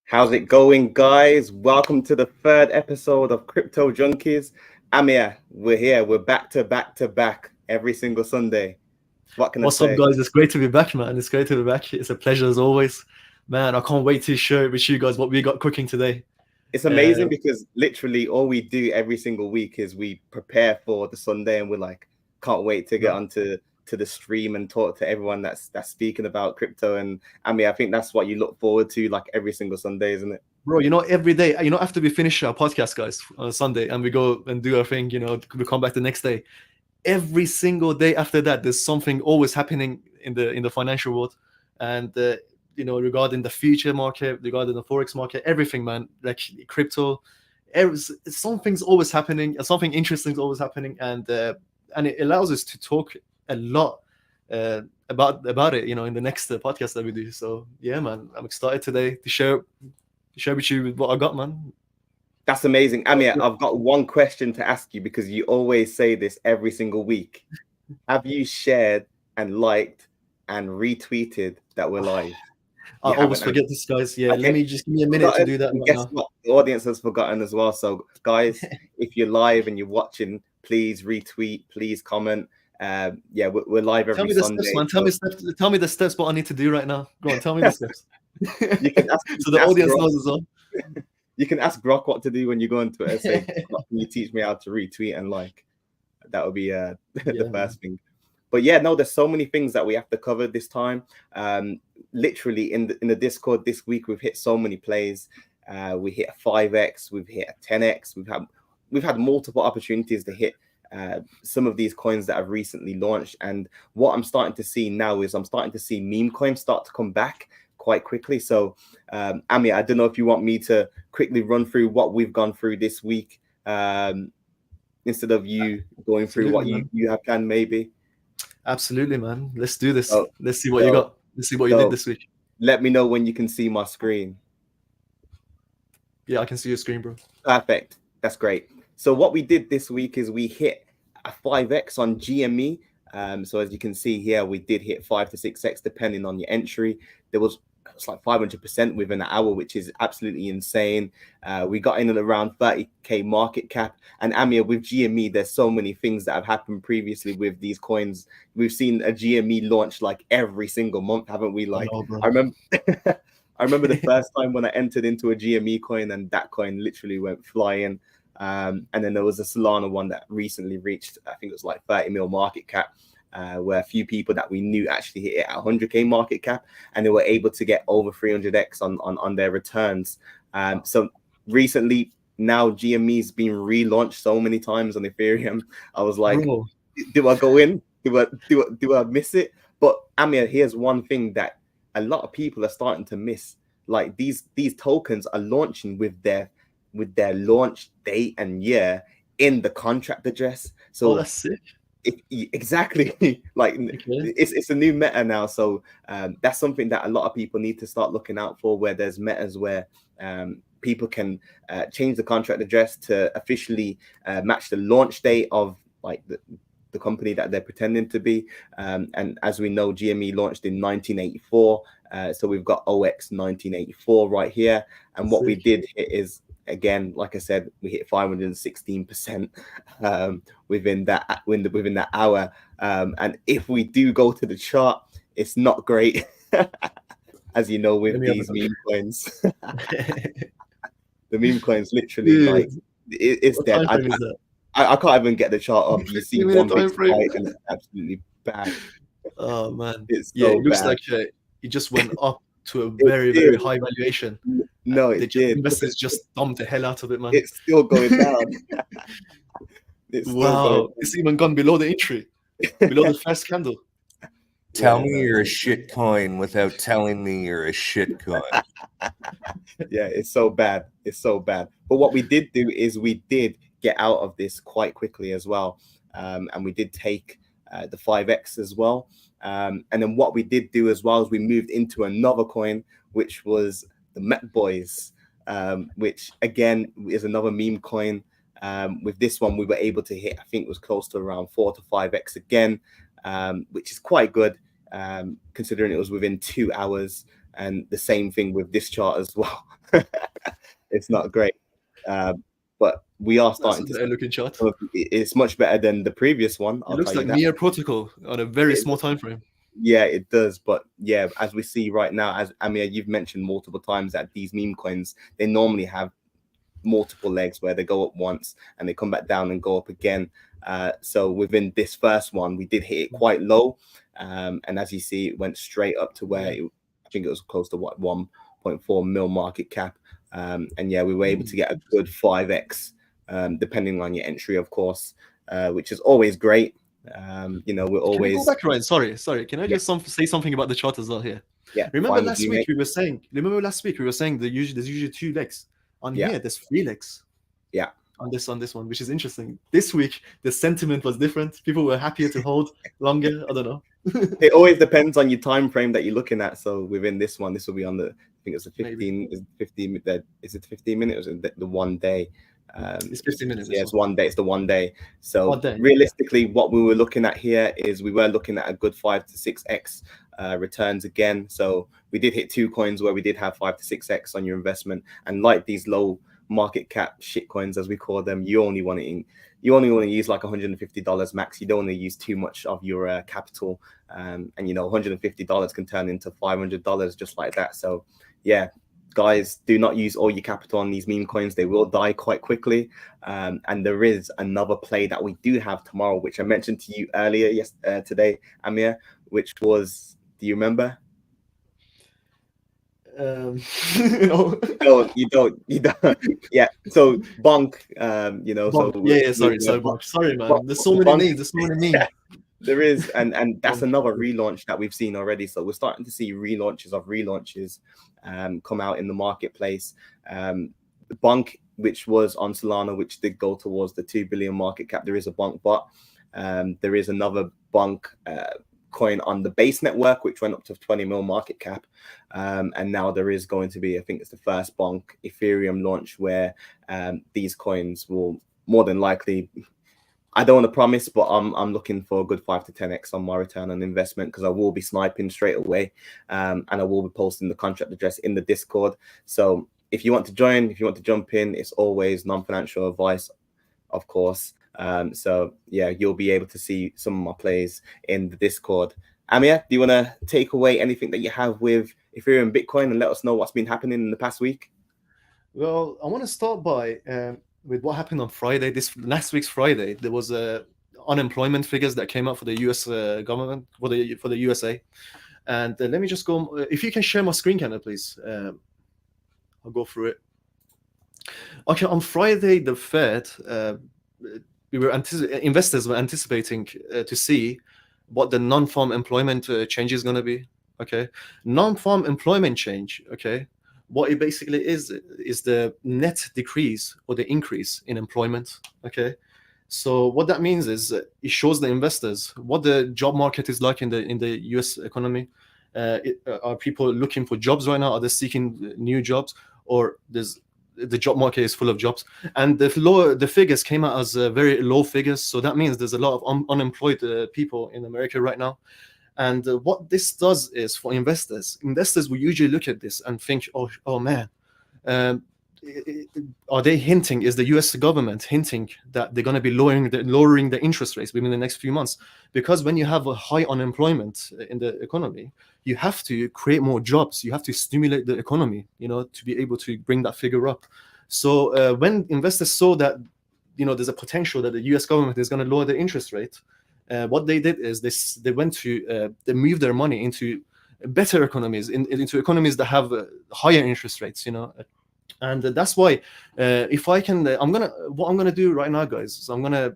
How's it going, guys? Welcome to the third episode of Crypto Junkies. Amir, we're here. We're back to back every single Sunday. What can I What's up, say? guys? It's great to be back, man. It's great to be back. It's a pleasure as always, man. I can't wait to share it with you guys what we got cooking today. It's Uh, amazing because literally all we do every single week is we prepare for the Sunday, and we're like, can't wait to get bro, onto the stream and talk to everyone that's speaking about crypto. And I think that's what you look forward to, like every single Sunday, isn't it? every day, after we finish our podcast, guys, on Sunday, and we go and do our thing, we come back the next day. Every single day after that, there's something always happening in the financial world, and regarding the future market, regarding the forex market, everything, man. Like crypto, something's always happening, and something interesting is always happening, and it allows us to talk a lot about it, in the next podcast that we do. So yeah, man, I'm excited today to share with you what I got, man. That's amazing. Amir, I've got one question to ask you because you always say this every single week. Have you shared and liked and retweeted that we're live? I You always haven't. forget this, guys. Yeah, let Okay. me just give me a minute to Forgotten. do that And right guess now. what? The audience has forgotten as well. So, guys, if you're live and you're watching, please retweet, please comment. Yeah, we're live Tell every me the steps, Sunday. man. Tell me the steps what I need to do right now. Go on, tell me the steps. You can ask, So the audience Grok. knows as well. You can ask Grok what to do when you go on Twitter. Say, Grok, can you teach me how to retweet and like? That would be the Yeah, first thing. But yeah, no, there's so many things that we have to cover this time. Literally in the Discord this week, we've hit so many plays. We hit a 5x, we've hit a 10x. We've had multiple opportunities to hit some of these coins that have recently launched. And what I'm starting to see now is I'm starting to see meme coins start to come back quite quickly. So, Ami, I don't know if you want me to quickly run through what we've gone through this week. Instead of you going through absolutely, what man. you have done, maybe. Absolutely, man. Let's do this. Oh, Let's see what you so got. Let's see what you did so this week. let me know when you can see my screen. Yeah, I can see your screen, bro. Perfect. That's great. So what we did this week is we hit a 5x on GME. So as you can see here, we did hit 5 to 6x depending on your entry. It's like 500% within an hour, which is absolutely insane. We got in at around 30k market cap. And Amir, with GME, there's so many things that have happened previously with these coins. We've seen a GME launch like every single month, haven't we? I Like know, bro. I remember I remember the first time when I entered into a GME coin and that coin literally went flying. And then there was a Solana one that recently reached, I think it was like 30 mil market cap. Where a few people that we knew actually hit it at 100k market cap, and they were able to get over 300x on their returns. So recently, now GME's been relaunched so many times on Ethereum. I was like, Bro, do I go in? Do I miss it? But Amir, here's one thing that a lot of people are starting to miss. Like these tokens are launching with their launch date and year in the contract address. oh, So that's sick. exactly like Okay. it's a new meta now, so that's something that a lot of people need to start looking out for, where there's metas where people can change the contract address to officially match the launch date of like the company that they're pretending to be, and as we know, GME launched in 1984, so we've got OX 1984 right here, and what we Sick. did is, again, like I said, we hit 516% within that hour. And if we do go to the chart, it's not great, as you know, Let with me have a these look. meme coins. The meme coins literally Dude, like it's what dead. time frame is that? I can't even get the chart up. You see 50-minute one big time frame. spike and it's absolutely bad. Oh man, It's yeah, so it looks bad. like it just went up to a It very, very did. high valuation. No, They it just did. investors just dumped the hell out of it, man. It's still going down. It's still going Wow, it's even gone below the entry, below the first candle. Tell Yeah, me no, you're a shit coin without telling me you're a shit coin. yeah, it's so bad. It's so bad. But what we did do is we did get out of this quite quickly as well. And we did take the 5x as well. And then what we did do as well is we moved into another coin, which was the Met Boys, which again is another meme coin. With this one, we were able to hit, I think it was close to around 4 to 5x again, which is quite good, considering it was within 2 hours. and the same thing with this chart as well. It's not great, but we are That's starting a to. better looking chart. It's much better than the previous one. It looks like near protocol on a very small time frame. Yeah, it does. But yeah, as we see right now, as Amir, you've mentioned multiple times that these meme coins, they normally have multiple legs where they go up once and they come back down and go up again. So within this first one, we did hit it quite low. And as you see, it went straight up to where I think it was close to what 1.4 mil market cap. And yeah, we were able to get a good 5x, depending on your entry, of course, which is always great. We're always. Can you go back, Ryan? Sorry. Can I just say something about the chart as well here? Yeah. Remember last week we were saying there's usually 2 legs. On here, there's 3 legs. Yeah. On this one, which is interesting. This week the sentiment was different. People were happier to hold longer. I don't know. It always depends on your time frame that you're looking at. So within this one, this will be on the, I think it's a 15. Is it 15 minutes or the 1 day? It's 15 minutes. Yeah, it's 1 day. It's the 1 day. So realistically, what we were looking at here is we were looking at a good 5 to 6x returns again. So we did hit 2 coins where we did have 5 to 6x on your investment. And like these low market cap shit coins, as we call them, you only want to use like $150 max. You don't want to use too much of your capital. And $150 can turn into $500 just like that. So yeah, guys, do not use all your capital on these meme coins. They will die quite quickly. And there is another play that we do have tomorrow, which I mentioned to you earlier today, Amir, which was, do you remember? No. You don't. Yeah. So Bonk, Bonk. Sorry, man. There's so many names. Yeah, there is, and that's another relaunch that we've seen already. So we're starting to see relaunches come out in the marketplace. Bonk, which was on Solana, which did go towards the 2 billion market cap. There is a Bonk bot. There is another Bonk coin on the base network, which went up to 20 mil market cap. And now there is going to be, I think it's the first Bonk Ethereum launch where these coins will more than likely, I don't want to promise, but I'm looking for a good 5 to 10x on my return on investment, because I will be sniping straight away. And I will be posting the contract address in the Discord. So if you want to join, if you want to jump in, it's always non-financial advice, of course. So yeah, you'll be able to see some of my plays in the Discord. Amir, do you want to take away anything that you have with Ethereum, Bitcoin, and let us know what's been happening in the past week? Well, I want to start by with what happened on Friday. Last week's Friday, there was unemployment figures that came out for the U.S. government, for the USA. And let me just go. If you can share my screen, can I please? I'll go through it. Okay, on Friday, the Fed. Investors were anticipating to see what the non-farm employment change is going to be. Okay, non-farm employment change. Okay, what it basically is the net decrease or the increase in employment. Okay, so what that means is it shows the investors what the job market is like in the U.S. economy. Are people looking for jobs right now? Are they seeking new jobs, or the job market is full of jobs? And the figures came out as very low figures. So that means there's a lot of unemployed people in America right now. And what this does is, for investors will usually look at this and think, oh man, are they hinting? Is the U.S. government hinting that they're going to be lowering the interest rates within the next few months? Because when you have a high unemployment in the economy, you have to create more jobs. You have to stimulate the economy, to be able to bring that figure up. So when investors saw that, there's a potential that the U.S. government is going to lower the interest rate, what they did is they moved their money into better economies, into economies that have higher interest rates, And that's why, if I can, what I'm gonna do right now, guys, is I'm gonna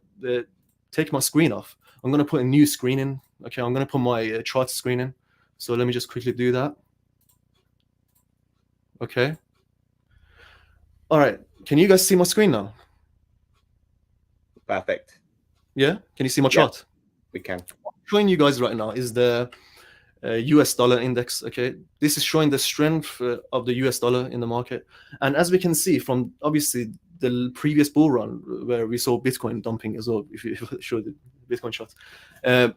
take my screen off. I'm gonna put a new screen in. Okay, I'm gonna put my chart screen in. So let me just quickly do that. Okay. All right. Can you guys see my screen now? Perfect. Yeah. Can you see my chart? We can. What I'm showing you guys right now is the US dollar index. Okay, this is showing the strength of the US dollar in the market. And as we can see from obviously the previous bull run where we saw Bitcoin dumping as well, if you show the Bitcoin chart, the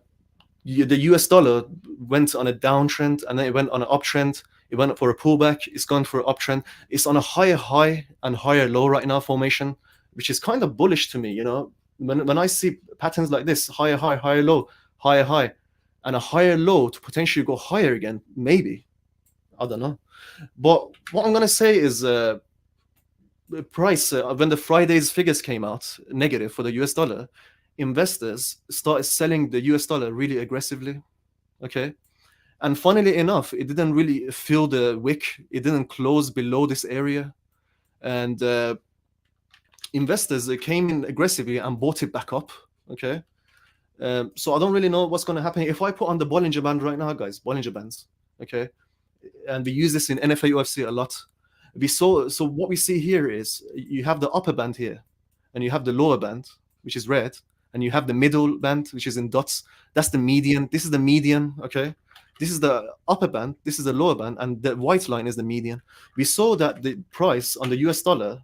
US dollar went on a downtrend and then it went on an uptrend. It went for a pullback. It's gone for an uptrend. It's on a higher high and higher low right now formation, which is kind of bullish to me. You know, when I see patterns like this, higher high, higher low, higher high, and a higher low to potentially go higher again, maybe. I don't know. But what I'm gonna say is, the price when the Friday's figures came out negative for the US dollar, investors started selling the US dollar really aggressively. Okay. And funnily enough, it didn't really fill the wick. It didn't close below this area. And investors came in aggressively and bought it back up. Okay. So I don't really know what's going to happen. If I put on the Bollinger Band right now, guys, Bollinger Bands, okay, and we use this in NFL UFC a lot. So what we see here is you have the upper band here, and you have the lower band, which is red, and you have the middle band, which is in dots. That's the median. This is the median, okay? This is the upper band, this is the lower band, and the white line is the median. We saw that the price on the US dollar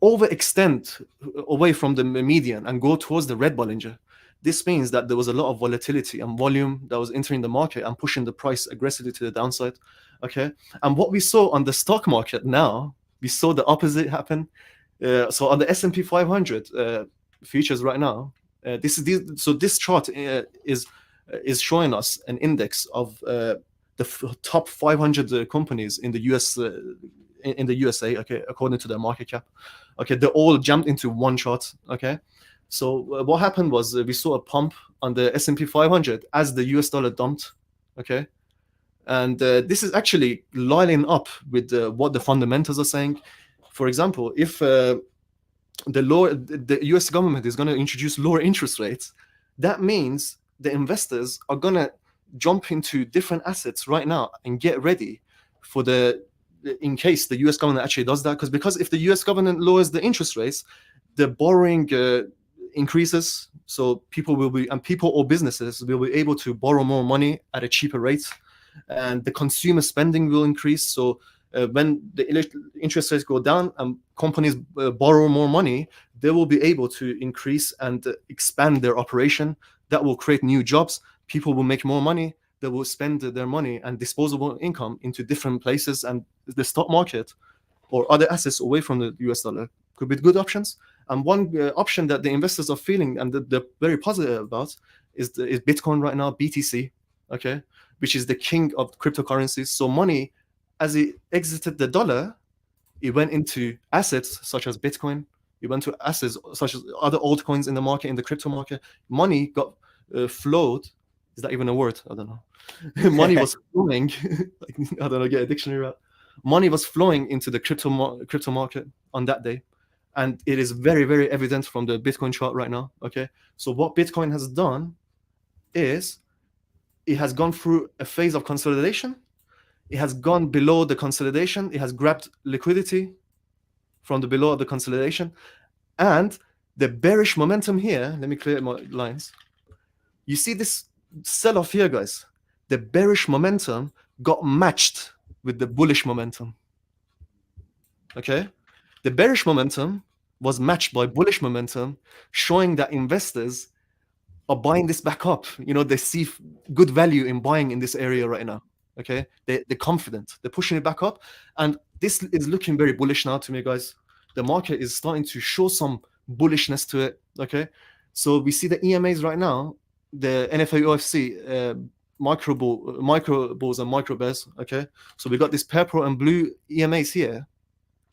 overextend away from the median and go towards the red Bollinger. This means that there was a lot of volatility and volume that was entering the market and pushing the price aggressively to the downside. Okay. And what we saw on the stock market now, we saw the opposite happen. So on the S&P 500 futures right now, this chart is showing us an index of the top 500 companies in the US in the USA, okay, according to their market cap. Okay, they all jumped into one chart. Okay, so what happened was we saw a pump on the S&P 500 as the US dollar dumped. Okay, and this is actually lining up with what the fundamentals are saying. For example, if the US government is going to introduce lower interest rates, that means the investors are going to jump into different assets right now and get ready for in case the US government actually does that. Because if the US government lowers the interest rates, the borrowing increases. So people or businesses will be able to borrow more money at a cheaper rate, and the consumer spending will increase. So when the interest rates go down and companies borrow more money, they will be able to increase and expand their operation. That will create new jobs. People will make more money. They will spend their money and disposable income into different places, and the stock market or other assets away from the US dollar could be good options. And one option that the investors are feeling and they're very positive about is Bitcoin right now, BTC, okay, which is the king of cryptocurrencies. So money, as it exited the dollar, it went into assets such as Bitcoin. It went to assets such as other altcoins in the market, in the crypto market. Money got flowed. Is that even a word? I don't know. Money was flowing. I don't know. Get a dictionary out. Money was flowing into the crypto market on that day, and it is very, very evident from the Bitcoin chart right now. Okay, so what Bitcoin has done is it has gone through a phase of consolidation. It has gone below the consolidation. It has grabbed liquidity from the below of the consolidation, and the bearish momentum here. Let me clear my lines. You see this sell-off here, guys. The bearish momentum got matched with the bullish momentum. Okay, the bearish momentum was matched by bullish momentum, showing that investors are buying this back up. You know, they see good value in buying in this area right now. Okay, they're confident. They're pushing it back up, and this is looking very bullish now to me, guys. The market is starting to show some bullishness to it. Okay, so we see the EMAs right now, the NFL UFC micro bulls and micro bears. Okay, so we got this purple and blue EMAs here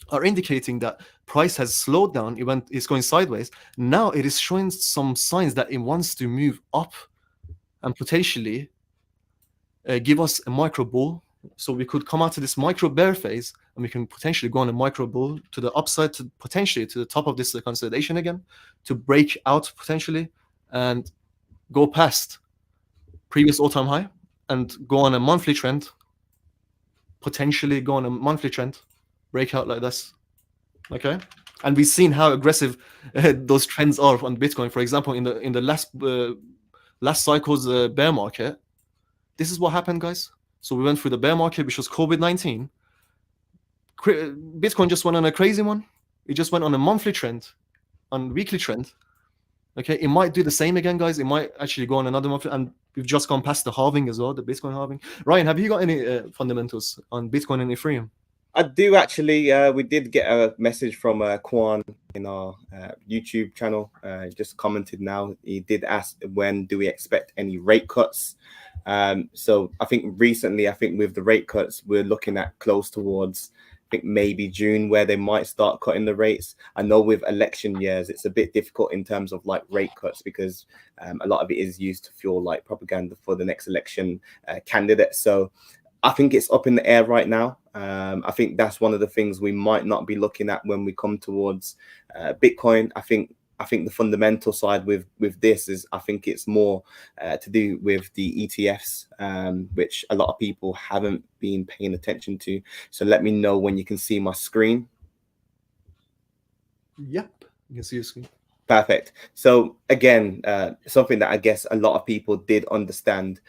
are indicating that price has slowed down. It's going sideways. Now it is showing some signs that it wants to move up and potentially give us a micro bull. So we could come out to this micro bear phase, and we can potentially go on a micro bull to the upside, to potentially to the top of this consolidation again, to break out potentially and go past previous all-time high and go on a monthly trend, potentially go on a monthly trend, break out like this. Okay, and we've seen how aggressive those trends are on Bitcoin. For example, in the last cycle's bear market, this is what happened, guys. So we went through the bear market, which was COVID-19. Bitcoin just went on a crazy one. It just went on a monthly trend, on weekly trend, Okay, it might do the same again, guys. It might actually go on another month, and we've just gone past the halving as well, the Bitcoin halving. Ryan, have you got any fundamentals on Bitcoin and Ethereum? I do actually. We did get a message from Kwan in our YouTube channel. Just commented now. He did ask when do we expect any rate cuts. So I think recently, I think with the rate cuts, we're looking at close towards, I think maybe June, where they might start cutting the rates. I know with election years, it's a bit difficult in terms of like rate cuts because a lot of it is used to fuel like propaganda for the next election candidate. So I think it's up in the air right now. I think that's one of the things we might not be looking at when we come towards Bitcoin. I think the fundamental side with this is I think it's more to do with the ETFs, which a lot of people haven't been paying attention to. So let me know when you can see my screen. Yep, you can see your screen. Perfect. So again, something that I guess a lot of people did understand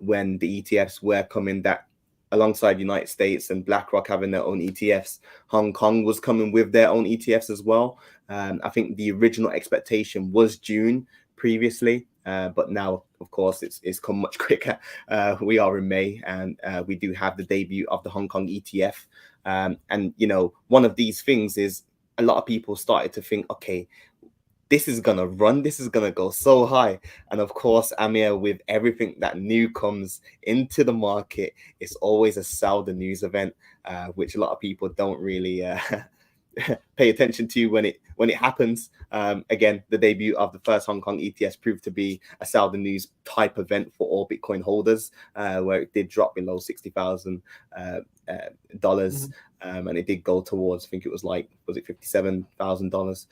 when the ETFs were coming, that alongside United States and BlackRock having their own ETFs, Hong Kong was coming with their own ETFs as well. I think the original expectation was June previously, but now, of course, it's come much quicker. We are in May, and we do have the debut of the Hong Kong ETF. And, you know, one of these things is a lot of people started to think, okay, this is gonna run, this is gonna go so high. And of course, Amir, with everything that new comes into the market, it's always a sell the news event, which a lot of people don't really pay attention to when it happens. Again, the debut of the first Hong Kong ETS proved to be a sell the news type event for all Bitcoin holders, where it did drop below $60,000 dollars. And it did go towards, I think it was like, was it $57,000?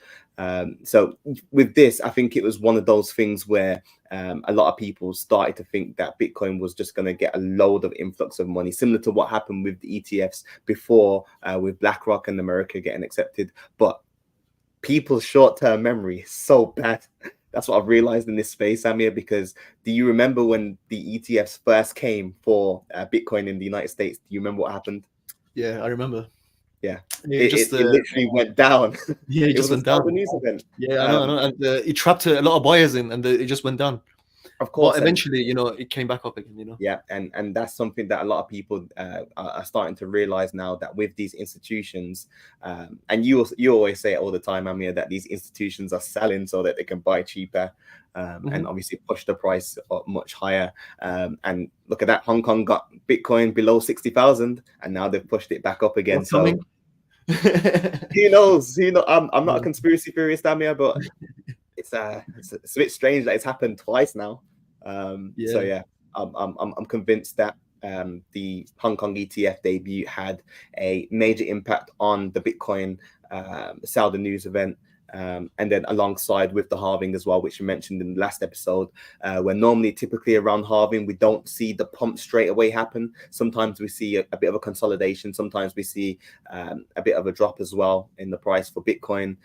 So with this, I think it was one of those things where a lot of people started to think that Bitcoin was just going to get a load of influx of money, similar to what happened with the ETFs before, with BlackRock and America getting accepted. But people's short-term memory is so bad. That's what I've realized in this space, Amir, because do you remember when the ETFs first came for Bitcoin in the United States? Do you remember what happened? Yeah, I remember. Yeah, it literally went down. Yeah, it just went down. The news event. Yeah, I know. And it trapped a lot of buyers in, and it just went down. Of course, but eventually, you know, it came back up again. You know. Yeah, and that's something that a lot of people are starting to realize now, that with these institutions, and you always say it all the time, Amir, that these institutions are selling so that they can buy cheaper, and obviously push the price up much higher. And look at that, Hong Kong got Bitcoin below 60,000, and now they've pushed it back up again. What's coming? Who knows? I'm not a conspiracy theorist, Amir, but it's a bit strange that it's happened twice now. So yeah, I'm convinced that the Hong Kong ETF debut had a major impact on the Bitcoin sell the news event. And then alongside with the halving as well, which we mentioned in the last episode, where normally typically around halving, we don't see the pump straight away happen. Sometimes we see a bit of a consolidation. Sometimes we see a bit of a drop as well in the price for Bitcoin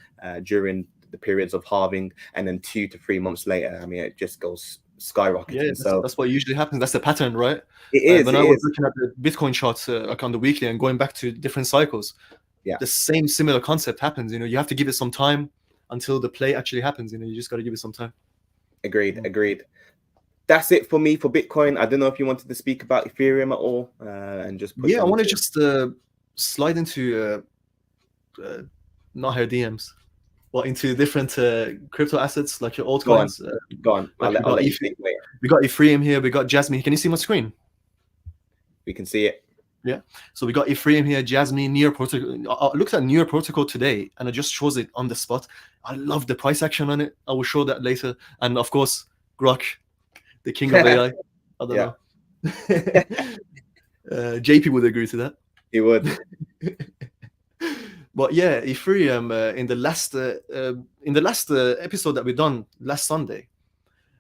during the periods of halving. And then 2 to 3 months later, I mean, it just goes skyrocketing. Yeah, that's what usually happens. That's the pattern, right? It is. When I was looking at the Bitcoin charts like on the weekly and going back to different cycles, the same similar concept happens. You know, you have to give it some time until the play actually happens. You know, you just got to give it some time. Agreed. That's it for me for Bitcoin. I don't know if you wanted to speak about Ethereum at all, and just I want to just slide into not her DMs, but into different crypto assets like your altcoins. Go on. We got Ethereum here. We got Jasmine. Can you see my screen? We can see it. Yeah. So we got Ethereum here, Jasmine, Near Protocol. I looked at Near Protocol today, and it just shows it on the spot. I love the price action on it. I will show that later. And of course, Grok, the king of AI. I don't know. JP would agree to that. He would. But yeah, Ethereum in the last episode that we done last Sunday,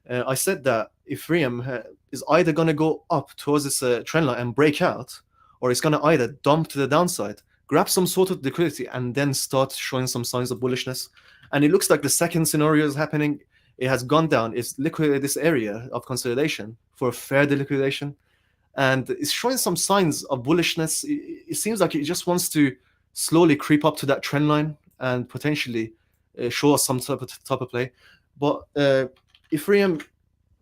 I said that Ethereum is either going to go up towards this trend line and break out, or it's going to either dump to the downside, grab some sort of liquidity, and then start showing some signs of bullishness. And it looks like the second scenario is happening. It has gone down. It's liquidated this area of consolidation for a further liquidation, and it's showing some signs of bullishness. It seems like it just wants to slowly creep up to that trend line and potentially show us some type of play. But Ethereum,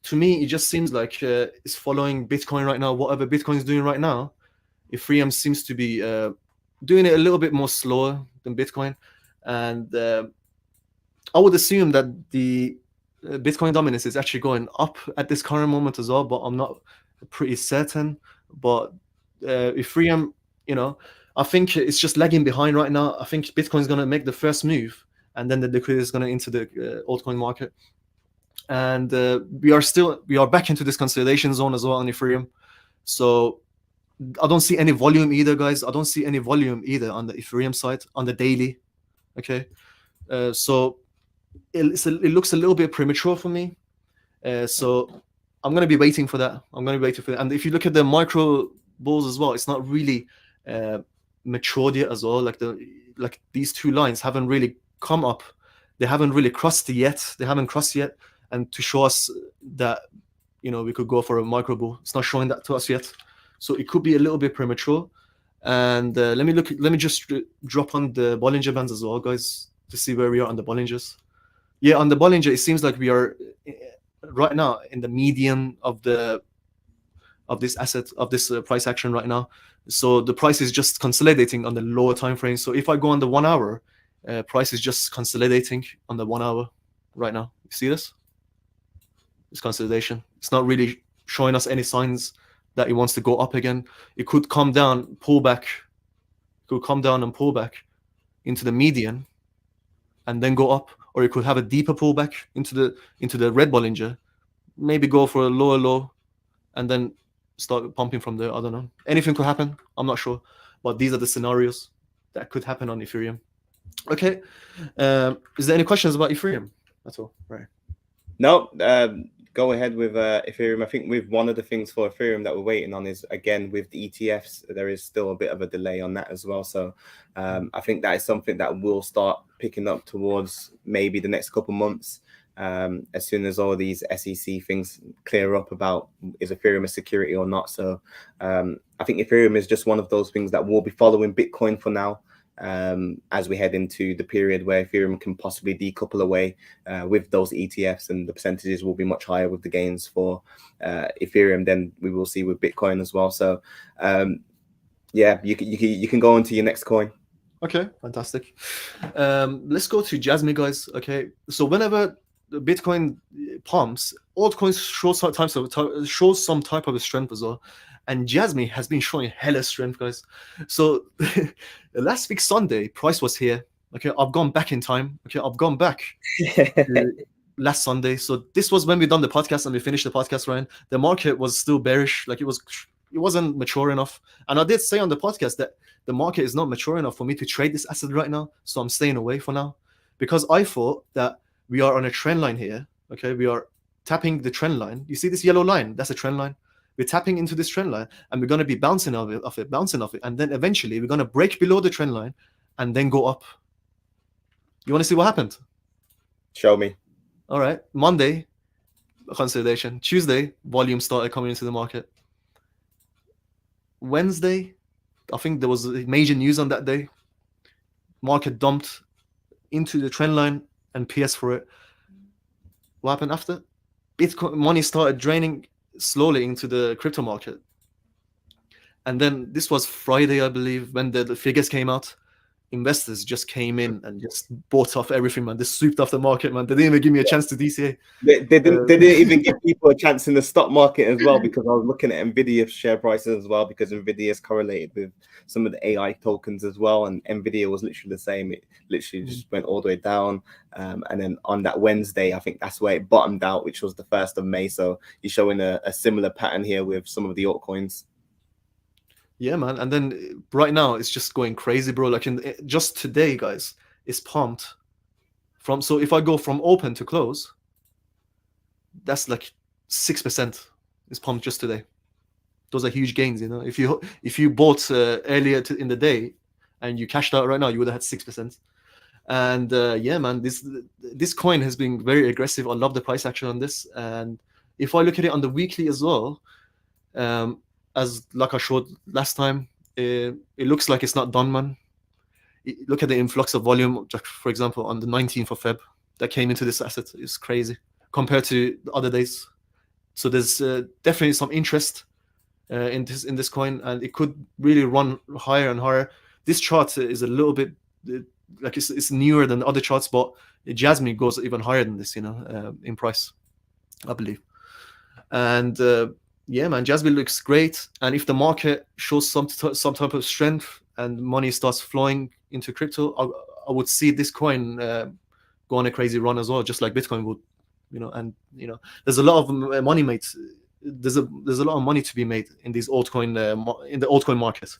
to me, it just seems like it's following Bitcoin right now. Whatever Bitcoin is doing right now, Ethereum seems to be doing it a little bit more slower than Bitcoin. And I would assume that the Bitcoin dominance is actually going up at this current moment as well, but I'm not pretty certain. But Ethereum, I think it's just lagging behind right now. I think Bitcoin is going to make the first move, and then the liquidity is going to into the altcoin market. And we are back into this consolidation zone as well on Ethereum. So I don't see any volume either, guys. I don't see any volume either on the Ethereum side on the daily. Okay, so it looks a little bit premature for me. So I'm gonna be waiting for that. And if you look at the micro bulls as well, it's not really matured yet as well. Like these two lines haven't really come up. They haven't really crossed yet. And to show us that we could go for a micro bull, it's not showing that to us yet. So it could be a little bit premature. And let me just drop on the Bollinger Bands as well, guys, to see where we are on the Bollingers. Yeah, on the Bollinger, it seems like we are right now in the median of this asset, of this price action right now. So the price is just consolidating on the lower time frame. So if I go on the 1 hour, price is just consolidating on the 1 hour right now. You see this? It's consolidation. It's not really showing us any signs that it wants to go up again. It could come down, pull back. It could come down and pull back into the median and then go up, or it could have a deeper pullback into the red Bollinger, maybe go for a lower low and then start pumping from there. I don't know. Anything could happen. I'm not sure. But these are the scenarios that could happen on Ethereum. Okay. Is there any questions about Ethereum? That's all. Right. No, go ahead with Ethereum. I think with one of the things for Ethereum that we're waiting on is, again, with the ETFs, there is still a bit of a delay on that as well. So I think that is something that will start picking up towards maybe the next couple months, as soon as all these SEC things clear up about is Ethereum a security or not. So I think Ethereum is just one of those things that will be following Bitcoin for now, as we head into the period where Ethereum can possibly decouple away with those ETFs, and the percentages will be much higher with the gains for Ethereum than we will see with Bitcoin as well. So yeah, you can go on to your next coin. Okay, fantastic. Let's go to Jasmine, guys. Okay, so whenever the Bitcoin pumps, altcoins show some type of strength as well. And Jasmine has been showing hella strength, guys. So last week Sunday, price was here. Okay, I've gone back in time. Okay, I've gone back last Sunday. So this was when we done the podcast and we finished the podcast, Ryan. The market was still bearish. Like it wasn't mature enough. And I did say on the podcast that the market is not mature enough for me to trade this asset right now. So I'm staying away for now, because I thought that we are on a trend line here. Okay, we are tapping the trend line. You see this yellow line? That's a trend line. We're tapping into this trend line and we're going to be bouncing off it. And then eventually we're going to break below the trend line and then go up. You want to see what happened? Show me. All right. Monday, consolidation. Tuesday, volume started coming into the market. Wednesday, I think there was major news on that day. Market dumped into the trend line and PS for it. What happened after? Bitcoin money started draining slowly into the crypto market. And then this was Friday, I believe, when the figures came out. Investors just came in and just bought off everything, man. They swooped off the market, man. They didn't even give me a chance to DCA. They didn't even give people a chance in the stock market as well, because I was looking at Nvidia share prices as well, because Nvidia is correlated with some of the AI tokens as well, and Nvidia was literally the same. It literally just went all the way down, and then on that Wednesday, I think that's where it bottomed out, which was the 1st of May. So you're showing a similar pattern here with some of the altcoins. Yeah, man. And then right now it's just going crazy, bro. Like just today, guys, it's pumped from. So if I go from open to close, that's like 6% is pumped just today. Those are huge gains, you know. If you bought earlier in the day and you cashed out right now, you would have had 6%. And yeah, man, this coin has been very aggressive. I love the price action on this. And if I look at it on the weekly as well, as like I showed last time, it looks like it's not done, man. Look at the influx of volume, for example, on the 19th of Feb. that came into this asset is crazy compared to the other days. So there's definitely some interest in this coin, and it could really run higher and higher. This chart is a little bit like it's newer than other charts, but Jasmine goes even higher than this, in price, I believe. And yeah, man, Jasmine looks great. And if the market shows some type of strength and money starts flowing into crypto, I would see this coin go on a crazy run as well, just like Bitcoin would. And there's a lot of money made. There's a lot of money to be made in these altcoin in the altcoin market.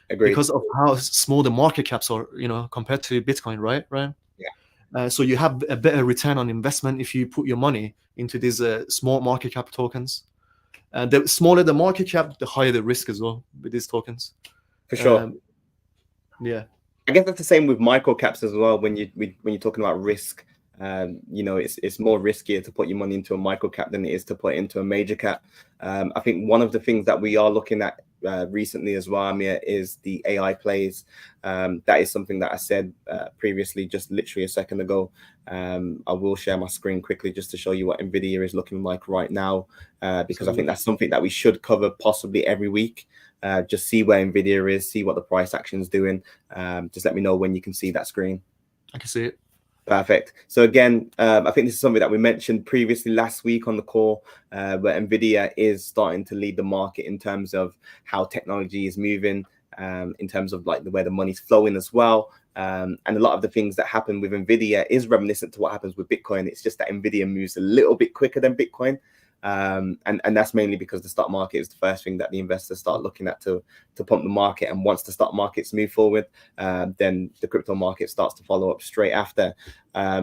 Agreed. Because of how small the market caps are, compared to Bitcoin, right, Ryan? Yeah. So you have a better return on investment if you put your money into these small market cap tokens. And the smaller the market cap, the higher the risk as well with these tokens. For sure. Yeah. I guess that's the same with micro caps as well. When you're talking about risk, it's more riskier to put your money into a micro cap than it is to put it into a major cap. I think one of the things that we are looking at recently as well, Amir, is the AI plays. That is something that I said previously, just literally a second ago. I will share my screen quickly just to show you what NVIDIA is looking like right now, because I think that's something that we should cover possibly every week. Just see where NVIDIA is, see what the price action is doing. Just let me know when you can see that screen. I can see it. Perfect. So again, I think this is something that we mentioned previously last week on the call, where NVIDIA is starting to lead the market in terms of how technology is moving, in terms of like where the money's flowing as well. And a lot of the things that happen with NVIDIA is reminiscent to what happens with Bitcoin. It's just that NVIDIA moves a little bit quicker than Bitcoin. And that's mainly because the stock market is the first thing that the investors start looking at to pump the market. And once the stock markets move forward, then the crypto market starts to follow up straight after.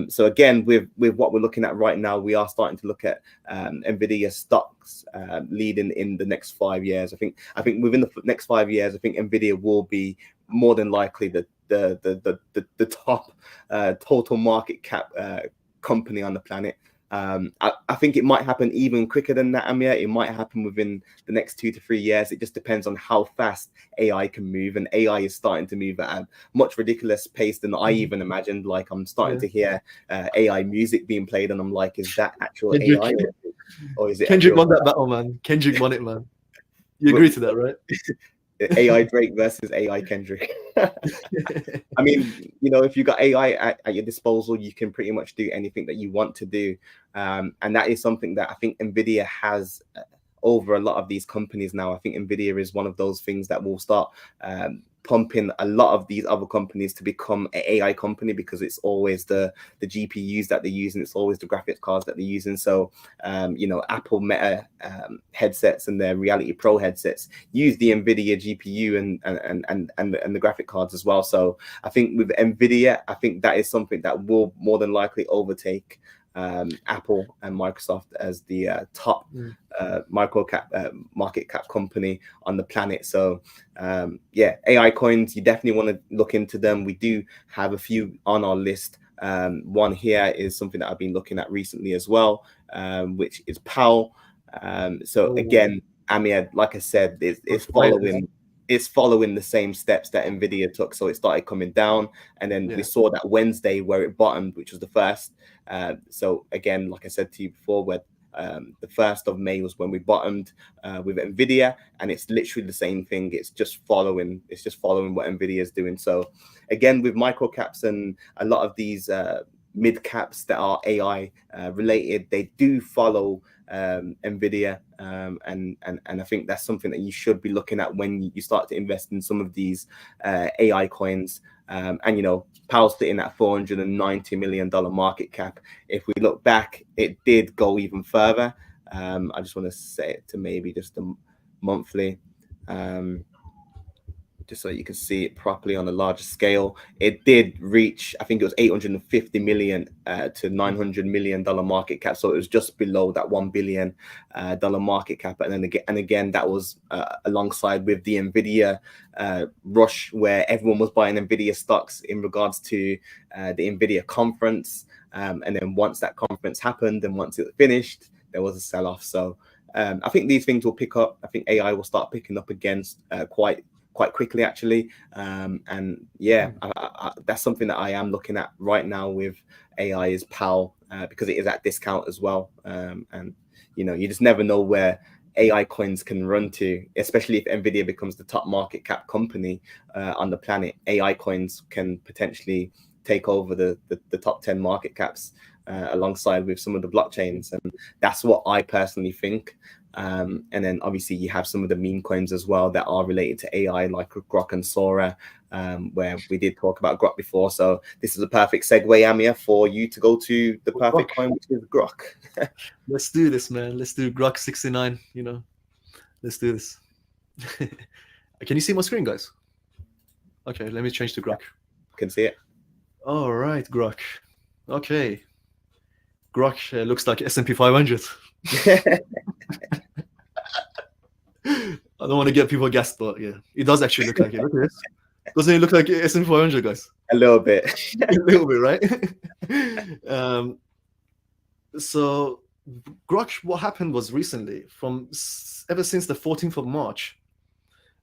So again, with what we're looking at right now, we are starting to look at NVIDIA stocks leading in the next 5 years. I think within the next 5 years, I think NVIDIA will be more than likely the top total market cap company on the planet. I think it might happen even quicker than that, Amir. It might happen within the next 2 to 3 years. It just depends on how fast AI can move, and AI is starting to move at a much ridiculous pace than I even imagined. Like, I'm starting to hear AI music being played, and I'm like, is that actual Kendrick, AI or is it? Kendrick won that battle, man. Kendrick won it, man. You agree to that, right? AI Drake versus AI Kendrick. I mean, if you got AI at your disposal, you can pretty much do anything that you want to do. And that is something that I think NVIDIA has over a lot of these companies now. I think NVIDIA is one of those things that will start pumping a lot of these other companies to become an AI company, because it's always the GPUs that they're using, it's always the graphics cards that they're using. So Apple Meta headsets and their Reality Pro headsets use the NVIDIA GPU and the graphic cards as well. So I think with NVIDIA, I think that is something that will more than likely overtake Apple and Microsoft as the top market cap company on the planet. So AI coins, you definitely want to look into them. We do have a few on our list. One here is something that I've been looking at recently as well, which is PAL. So again, Amir, like I said, it's following the same steps that NVIDIA took. So it started coming down, and then we saw that Wednesday where it bottomed, which was the first. So again, like I said to you before, where the 1st of May was when we bottomed with NVIDIA, and it's literally the same thing. It's just following what NVIDIA is doing. So again, with micro caps and a lot of these mid caps that are AI related, they do follow NVIDIA, and I think that's something that you should be looking at when you start to invest in some of these AI coins. And PAL's sitting at $490 million market cap. If we look back, it did go even further. I just want to say it to maybe just a monthly, just so you can see it properly on a larger scale. It did reach, I think it was 850 million to $900 million market cap. So it was just below that $1 billion market cap. And then again, that was alongside with the NVIDIA rush, where everyone was buying NVIDIA stocks in regards to the NVIDIA conference. And then once that conference happened and once it finished, there was a sell-off. So I think these things will pick up. I think AI will start picking up again quite quite quickly, actually. And yeah, that's something that I am looking at right now with AI is PAL, because it is at discount as well. And you just never know where AI coins can run to, especially if Nvidia becomes the top market cap company on the planet. AI coins can potentially take over the top 10 market caps alongside with some of the blockchains, and that's what I personally think. And then obviously you have some of the meme coins as well that are related to AI, like Grok and Sora, where we did talk about Grok before. So this is a perfect segue, Amir, for you to go to the perfect coin, which is Grok. Let's do this, man. Let's do Grok 69. Let's do this. Can you see my screen, guys? Okay, let me change to Grok. Can see it. All right, Grok. Okay. Grok looks like S&P 500. I don't want to get people gassed, but yeah, it does actually look like it. Look at this. Doesn't it look like S&P 500, guys? A little bit. A little bit, right? So Grok, what happened was recently, ever since the 14th of March,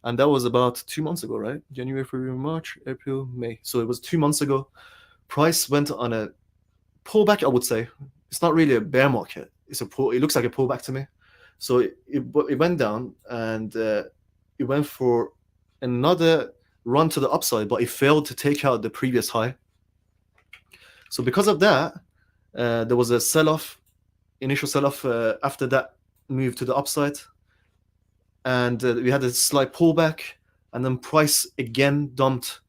and that was about 2 months ago, right? January, February, March, April, May. So it was 2 months ago. Price went on a pullback, I would say. It's not really a bear market. It looks like a pullback to me. So it went down, and it went for another run to the upside, but it failed to take out the previous high. So because of that, there was a sell-off, initial sell-off after that move to the upside, and we had a slight pullback, and then price again dumped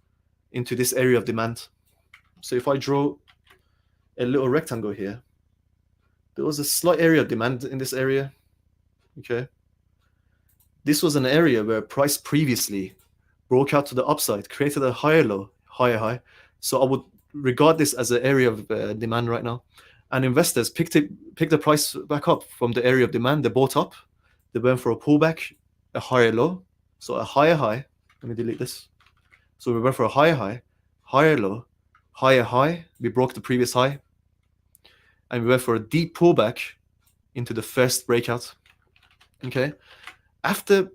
into this area of demand. So if I draw a little rectangle here, there was a slight area of demand in this area. Okay, this was an area where price previously broke out to the upside, created a higher low, higher high. So I would regard this as an area of demand right now. And investors picked the price back up from the area of demand. They bought up. They went for a pullback, a higher low, so a higher high. Let me delete this. So we went for a higher high, higher low, higher high. We broke the previous high. And we went for a deep pullback into the first breakout. Okay. After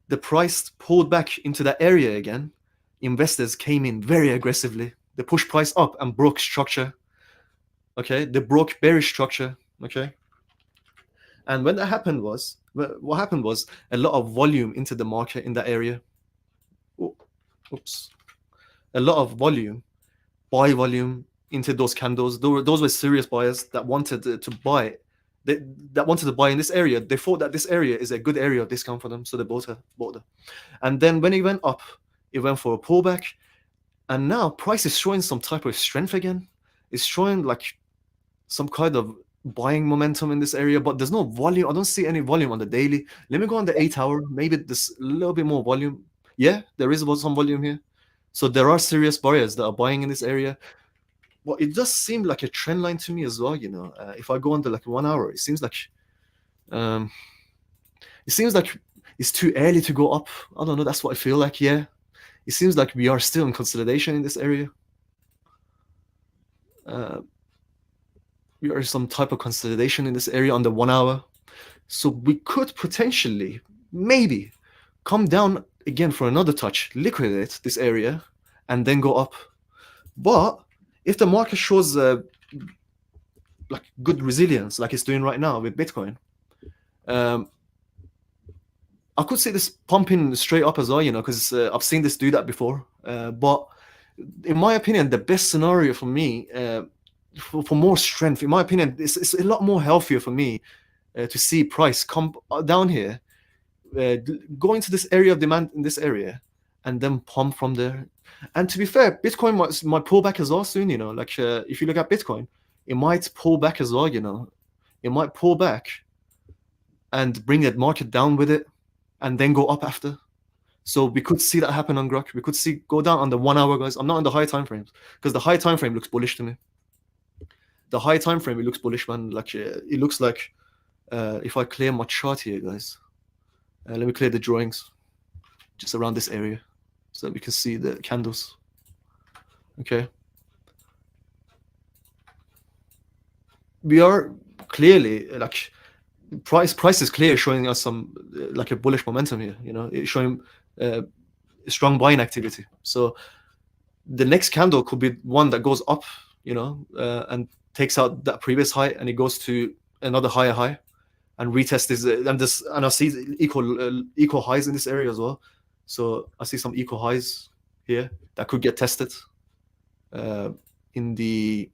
the price pulled back into that area again, investors came in very aggressively. They pushed price up and broke structure. Okay. They broke bearish structure. Okay. And when that happened what happened was a lot of volume into the market in that area. Oops. A lot of volume, buy volume into those candles. Those were serious buyers that wanted to buy. That wanted to buy in this area. They thought that this area is a good area of discount for them, so they bought it. And then when it went up, it went for a pullback, and now price is showing some type of strength again. It's showing like some kind of buying momentum in this area, but there's no volume. I don't see any volume on the daily. Let me go on the 8 hour. Maybe there's a little bit more volume. Yeah, there is some volume here. So there are serious buyers that are buying in this area. Well, it does seem like a trend line to me as well. If I go on to like 1 hour, it seems like it's too early to go up. I don't know. That's what I feel like. Yeah, it seems like we are still in consolidation in this area. We are some type of consolidation in this area on the 1 hour. So we could potentially, maybe, come down again for another touch, liquidate this area, and then go up. But if the market shows like good resilience, like it's doing right now with Bitcoin, I could see this pumping straight up as well, because I've seen this do that before. But in my opinion, the best scenario for me, for more strength, in my opinion, it's a lot more healthier for me to see price come down here, go into this area of demand in this area, and then pump from there. And to be fair, Bitcoin might pull back as well soon, like if you look at Bitcoin, it might pull back as well, it might pull back and bring that market down with it and then go up after. So we could see that happen on Grok. We could see go down on the 1 hour, guys. I'm not on the high time frames because the high time frame looks bullish to me. The high time frame, it looks bullish, man. Like it looks like if I clear my chart here, guys, let me clear the drawings just around this area so that we can see the candles. Okay. We are clearly like price is clear, showing us some like a bullish momentum here. It's showing strong buying activity. So the next candle could be one that goes up, and takes out that previous high, and it goes to another higher high, and retest this. And I see equal highs in this area as well. So I see some equal highs here that could get tested in the